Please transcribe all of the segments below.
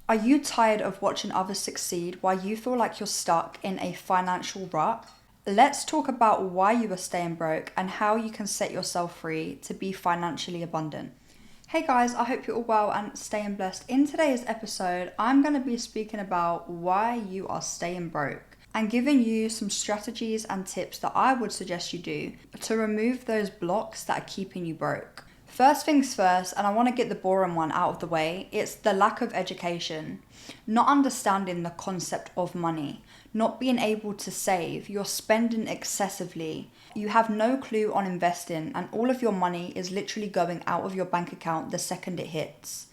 Are you tired of watching others succeed while you feel like you're stuck in a financial rut? Let's talk about why you are staying broke and how you can set yourself free to be financially abundant. Hey guys, I hope you're all well and staying blessed. In today's episode, I'm going to be speaking about why you are staying broke and giving you some strategies and tips that I would suggest you do to remove those blocks that are keeping you broke. First things first, and I want to get the boring one out of the way, it's the lack of education. Not understanding the concept of money, not being able to save, you're spending excessively, you have no clue on investing, and all of your money is literally going out of your bank account the second it hits.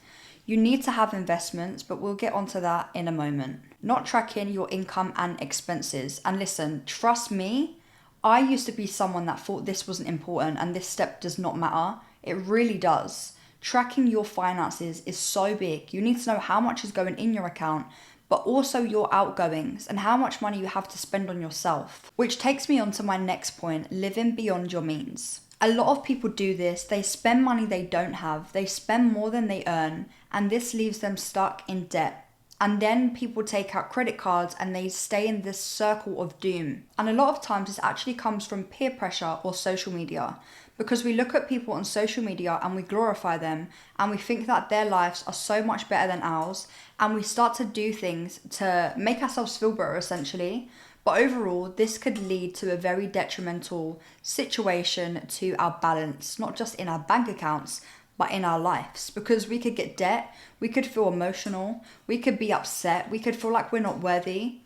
You need to have investments, but we'll get onto that in a moment. Not tracking your income and expenses. And listen, trust me, I used to be someone that thought this wasn't important and this step does not matter. It really does. Tracking your finances is so big. You need to know how much is going in your account, but also your outgoings and how much money you have to spend on yourself. Which takes me on to my next point, living beyond your means. A lot of people do this. They spend money they don't have. They spend more than they earn, and this leaves them stuck in debt. And then people take out credit cards and they stay in this circle of doom. And a lot of times this actually comes from peer pressure or social media, because we look at people on social media and we glorify them and we think that their lives are so much better than ours, and we start to do things to make ourselves feel better essentially. But overall, this could lead to a very detrimental situation to our balance, not just in our bank accounts, but in our lives, because we could get debt, we could feel emotional, we could be upset, we could feel like we're not worthy.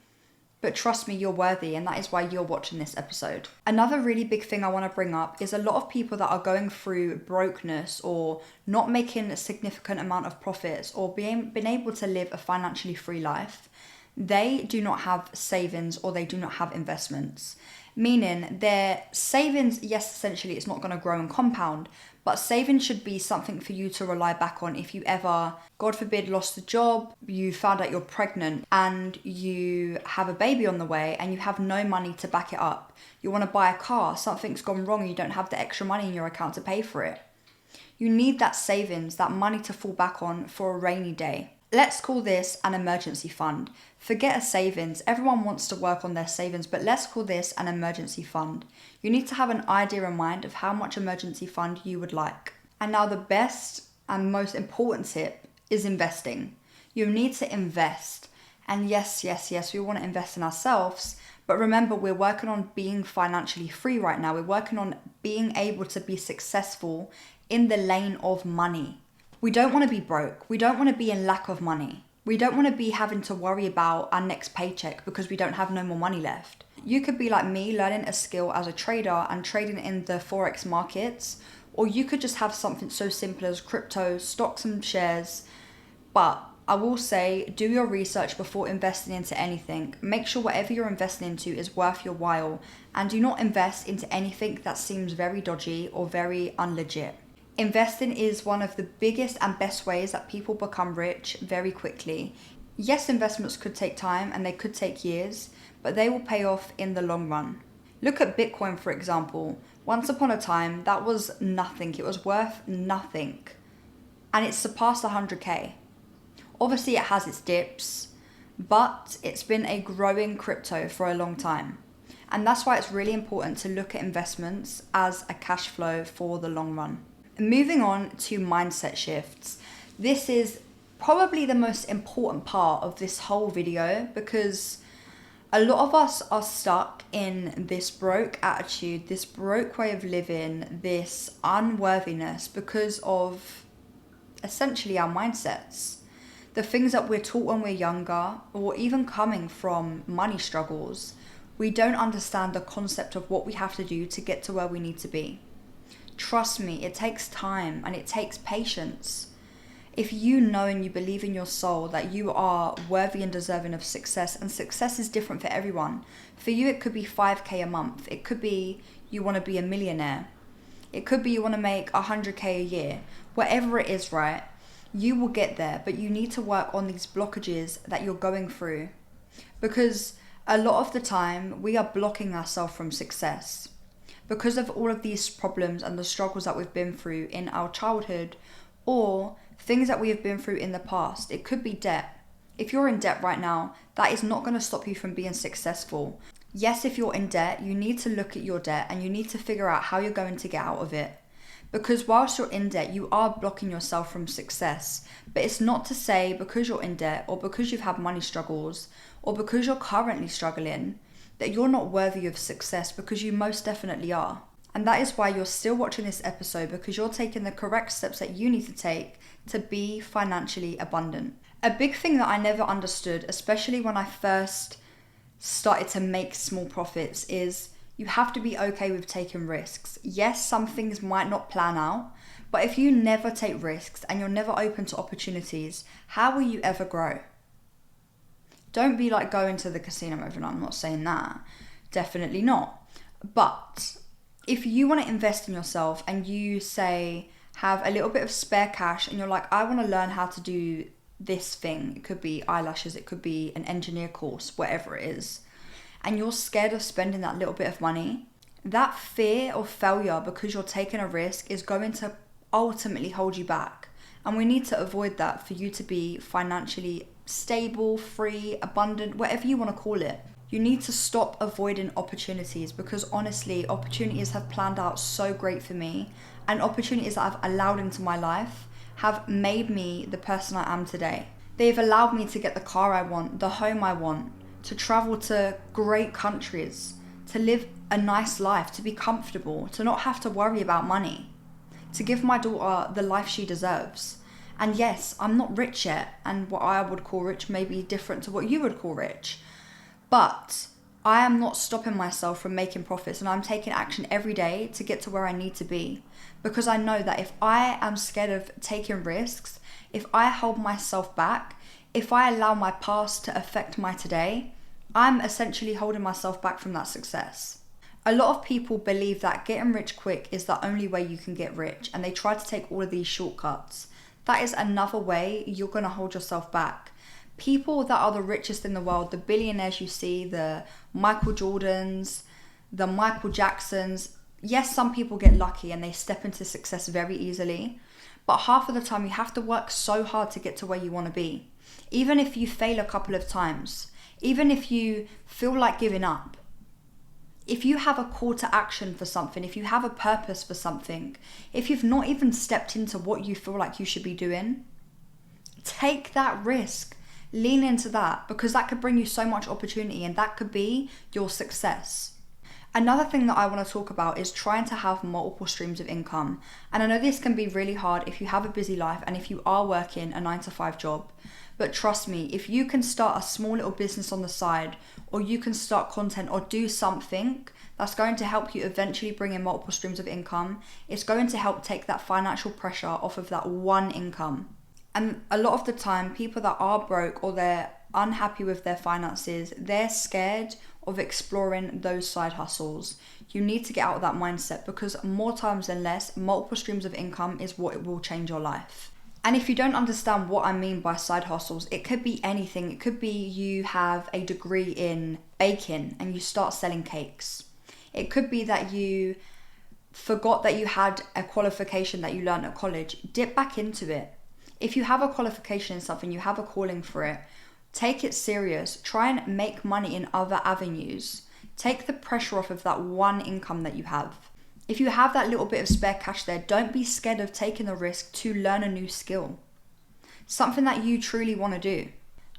But trust me, you're worthy, and that is why you're watching this episode. Another really big thing I want to bring up is a lot of people that are going through brokenness or not making a significant amount of profits or being able to live a financially free life. They do not have savings or they do not have investments. Meaning their savings, yes, essentially it's not going to grow and compound, but savings should be something for you to rely back on if you ever, God forbid, lost a job, you found out you're pregnant and you have a baby on the way and you have no money to back it up. You want to buy a car, something's gone wrong and you don't have the extra money in your account to pay for it. You need that savings, that money to fall back on for a rainy day. Let's call this an emergency fund. Forget a savings. Everyone wants to work on their savings, but let's call this an emergency fund. You need to have an idea in mind of how much emergency fund you would like. And now the best and most important tip is investing. You need to invest. And yes, we want to invest in ourselves. But remember, we're working on being financially free right now. We're working on being able to be successful in the lane of money. We don't want to be broke. We don't want to be in lack of money. We don't want to be having to worry about our next paycheck because we don't have no more money left. You could be like me, learning a skill as a trader and trading in the Forex markets, or you could just have something so simple as crypto, stocks and shares. But I will say, do your research before investing into anything. Make sure whatever you're investing into is worth your while, and do not invest into anything that seems very dodgy or very unlegit. Investing is one of the biggest and best ways that people become rich very quickly. Yes, investments could take time and they could take years, but they will pay off in the long run. Look at Bitcoin, for example. Once upon a time, that was nothing. It was worth nothing. And it's surpassed 100K. Obviously, it has its dips, but it's been a growing crypto for a long time. And that's why it's really important to look at investments as a cash flow for the long run. Moving on to mindset shifts. This is probably the most important part of this whole video, because a lot of us are stuck in this broke attitude, this broke way of living, this unworthiness because of essentially our mindsets. The things that we're taught when we're younger, or even coming from money struggles, we don't understand the concept of what we have to do to get to where we need to be. Trust me, it takes time and it takes patience. If you know and you believe in your soul that you are worthy and deserving of success, and success is different for everyone. For you, it could be 5K a month. It could be you want to be a millionaire. It could be you want to make 100K a year. Whatever it is, right? You will get there, but you need to work on these blockages that you're going through. Because a lot of the time, we are blocking ourselves from success. Because of all of these problems and the struggles that we've been through in our childhood, or things that we have been through in the past. It could be debt. If you're in debt right now, that is not going to stop you from being successful. Yes, if you're in debt, you need to look at your debt and you need to figure out how you're going to get out of it. Because whilst you're in debt, you are blocking yourself from success. But it's not to say because you're in debt or because you've had money struggles or because you're currently struggling that you're not worthy of success, because you most definitely are. And that is why you're still watching this episode, because you're taking the correct steps that you need to take to be financially abundant. A big thing that I never understood, especially when I first started to make small profits, is you have to be okay with taking risks. Yes, some things might not plan out, but if you never take risks and you're never open to opportunities, how will you ever grow? Don't be like going to the casino every night. I'm not saying that. Definitely not. But if you want to invest in yourself and you say have a little bit of spare cash and you're like, I want to learn how to do this thing. It could be eyelashes, it could be an engineer course, whatever it is. And you're scared of spending that little bit of money, that fear of failure because you're taking a risk is going to ultimately hold you back. And we need to avoid that for you to be financially stable, free, abundant, whatever you want to call it. You need to stop avoiding opportunities, because honestly, opportunities have planned out so great for me, and opportunities that I've allowed into my life have made me the person I am today. They've allowed me to get the car I want, the home I want, to travel to great countries, to live a nice life, to be comfortable, to not have to worry about money, to give my daughter the life she deserves. And yes, I'm not rich yet, and what I would call rich may be different to what you would call rich, but I am not stopping myself from making profits, and I'm taking action every day to get to where I need to be, because I know that if I am scared of taking risks, if I hold myself back, if I allow my past to affect my today, I'm essentially holding myself back from that success. A lot of people believe that getting rich quick is the only way you can get rich, and they try to take all of these shortcuts. That is another way you're going to hold yourself back. People that are the richest in the world, the billionaires you see, the Michael Jordans, the Michael Jacksons, yes, some people get lucky and they step into success very easily, but half of the time you have to work so hard to get to where you want to be. Even if you fail a couple of times, even if you feel like giving up, if you have a call to action for something, if you have a purpose for something, if you've not even stepped into what you feel like you should be doing, take that risk. Lean into that, because that could bring you so much opportunity, and that could be your success. Another thing that I want to talk about is trying to have multiple streams of income. And I know this can be really hard if you have a busy life and if you are working a 9-to-5 job. But trust me, if you can start a small little business on the side, or you can start content or do something that's going to help you eventually bring in multiple streams of income, it's going to help take that financial pressure off of that one income. And a lot of the time, people that are broke or they're unhappy with their finances, they're scared of exploring those side hustles. You need to get out of that mindset, because more times than less, multiple streams of income is what will change your life. And if you don't understand what I mean by side hustles, it could be anything. It could be you have a degree in baking and you start selling cakes. It could be that you forgot that you had a qualification that you learned at college. Dip back into it. If you have a qualification in something, you have a calling for it, take it serious. Try and make money in other avenues. Take the pressure off of that one income that you have. If you have that little bit of spare cash there, don't be scared of taking the risk to learn a new skill. Something that you truly want to do.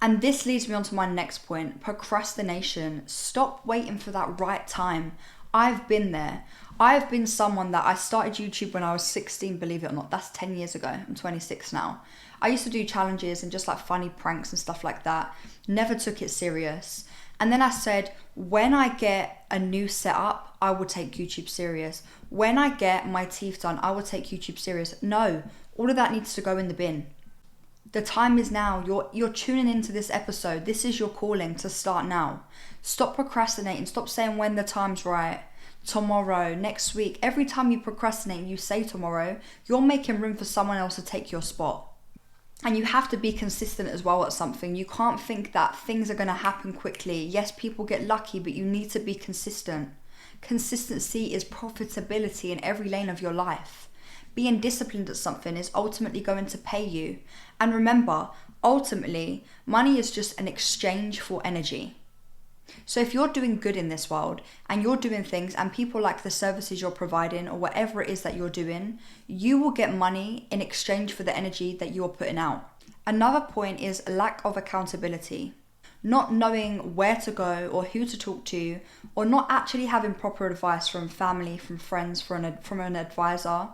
And this leads me on to my next point, procrastination. Stop waiting for that right time. I've been there. I've been someone that I started YouTube when I was 16, believe it or not. That's 10 years ago. I'm 26 now. I used to do challenges and just like funny pranks and stuff like that. Never took it serious. And then I said, when I get a new setup, I will take YouTube serious. When I get my teeth done, I will take YouTube serious. No, all of that needs to go in the bin. The time is now. You're tuning into this episode. This is your calling to start now. Stop procrastinating. Stop saying when the time's right. Tomorrow, next week. Every time you procrastinate and you say tomorrow, you're making room for someone else to take your spot. And you have to be consistent as well at something. You can't think that things are going to happen quickly. Yes, people get lucky, but you need to be consistent. Consistency is profitability in every lane of your life. Being disciplined at something is ultimately going to pay you. And remember, Ultimately, money is just an exchange for energy. So if you're doing good in this world and you're doing things and people like the services you're providing or whatever it is that you're doing, you will get money in exchange for the energy that you're putting out. Another point is lack of accountability. Not knowing where to go or who to talk to, or not actually having proper advice from family, from friends, from an advisor,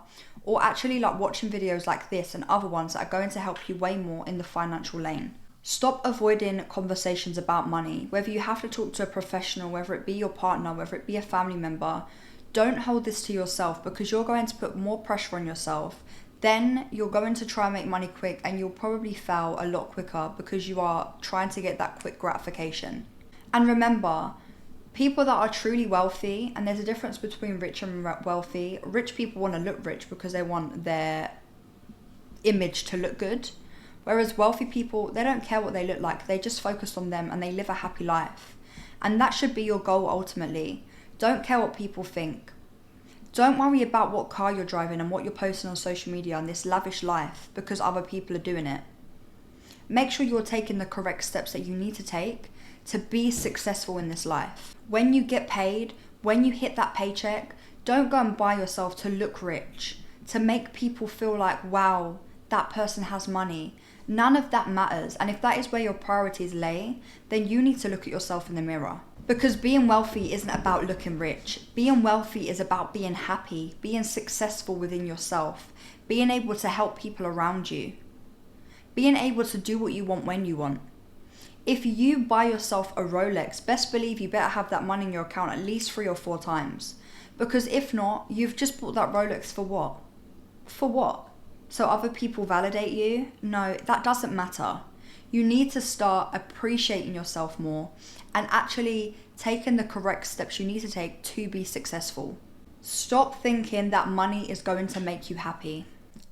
or actually like watching videos like this and other ones that are going to help you way more in the financial lane. Stop avoiding conversations about money. Whether you have to talk to a professional, whether it be your partner, whether it be a family member, don't hold this to yourself, because you're going to put more pressure on yourself. Then you're going to try and make money quick and you'll probably fail a lot quicker because you are trying to get that quick gratification. And remember, people that are truly wealthy, and there's a difference between rich and wealthy. Rich people want to look rich because they want their image to look good. Whereas wealthy people, they don't care what they look like. They just focus on them and they live a happy life. And that should be your goal ultimately. Don't care what people think. Don't worry about what car you're driving and what you're posting on social media and this lavish life because other people are doing it. Make sure you're taking the correct steps that you need to take to be successful in this life. When you get paid, when you hit that paycheck, don't go and buy yourself to look rich, to make people feel like, wow, that person has money. None of that matters. And if that is where your priorities lay, then you need to look at yourself in the mirror. Because being wealthy isn't about looking rich. Being wealthy is about being happy, being successful within yourself, being able to help people around you, being able to do what you want when you want. If you buy yourself a Rolex, best believe you better have that money in your account at least 3 or 4 times. Because if not, you've just bought that Rolex for what? For what? So other people validate you? No, that doesn't matter. You need to start appreciating yourself more and actually taking the correct steps you need to take to be successful. Stop thinking that money is going to make you happy.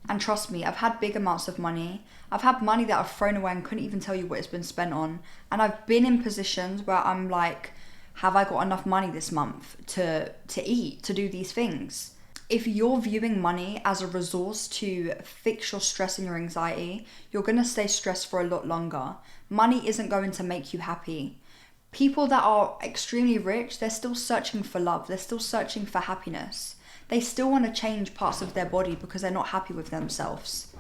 And trust me, I've had big amounts of money. I've had money that I've thrown away and couldn't even tell you what it's been spent on. And I've been in positions where I'm like, have I got enough money this month to eat, to do these things? If you're viewing money as a resource to fix your stress and your anxiety, you're going to stay stressed for a lot longer. Money isn't going to make you happy. People that are extremely rich, they're still searching for love. They're still searching for happiness. They still want to change parts of their body because they're not happy with themselves.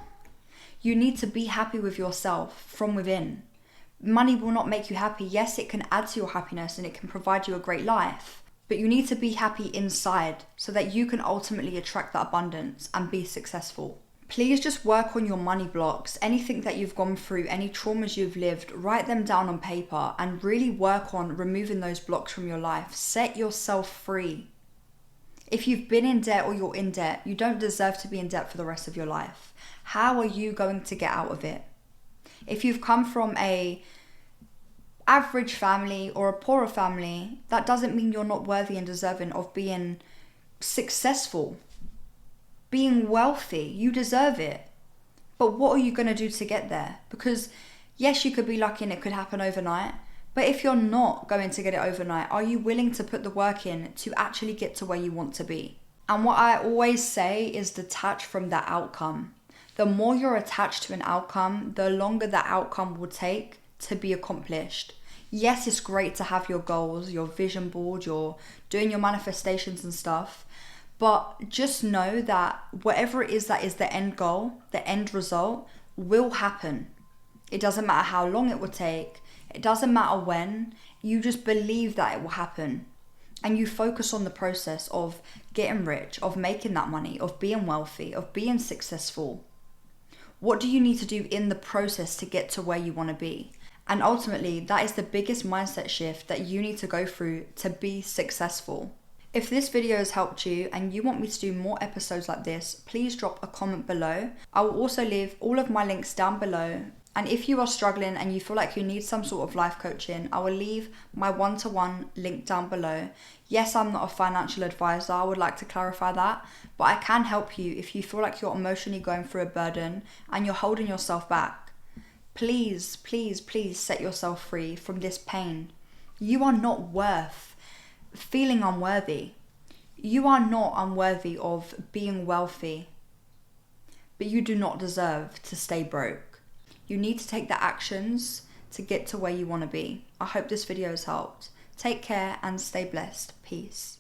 You need to be happy with yourself from within. Money will not make you happy. Yes, it can add to your happiness and it can provide you a great life. But you need to be happy inside so that you can ultimately attract that abundance and be successful. Please just work on your money blocks. Anything that you've gone through, any traumas you've lived, write them down on paper and really work on removing those blocks from your life. Set yourself free. If you've been in debt or you're in debt, you don't deserve to be in debt for the rest of your life. How are you going to get out of it? If you've come from a average family or a poorer family, that doesn't mean you're not worthy and deserving of being successful, being wealthy. You deserve it. But what are you going to do to get there? Because yes, you could be lucky and it could happen overnight. But if you're not going to get it overnight, are you willing to put the work in to actually get to where you want to be? And what I always say is detach from that outcome. The more you're attached to an outcome, the longer that outcome will take to be accomplished. Yes, it's great to have your goals, your vision board, you're doing your manifestations and stuff, but just know that whatever it is that is the end goal, the end result will happen. It doesn't matter how long it will take. It doesn't matter when. You just believe that it will happen. And you focus on the process of getting rich, of making that money, of being wealthy, of being successful. What do you need to do in the process to get to where you want to be? And ultimately, that is the biggest mindset shift that you need to go through to be successful. If this video has helped you and you want me to do more episodes like this, please drop a comment below. I will also leave all of my links down below. And if you are struggling and you feel like you need some sort of life coaching, I will leave my one-to-one link down below. Yes, I'm not a financial advisor, I would like to clarify that, but I can help you if you feel like you're emotionally going through a burden and you're holding yourself back. Please, please, please set yourself free from this pain. You are not worth feeling unworthy. You are not unworthy of being wealthy, but you do not deserve to stay broke. You need to take the actions to get to where you want to be. I hope this video has helped. Take care and stay blessed. Peace.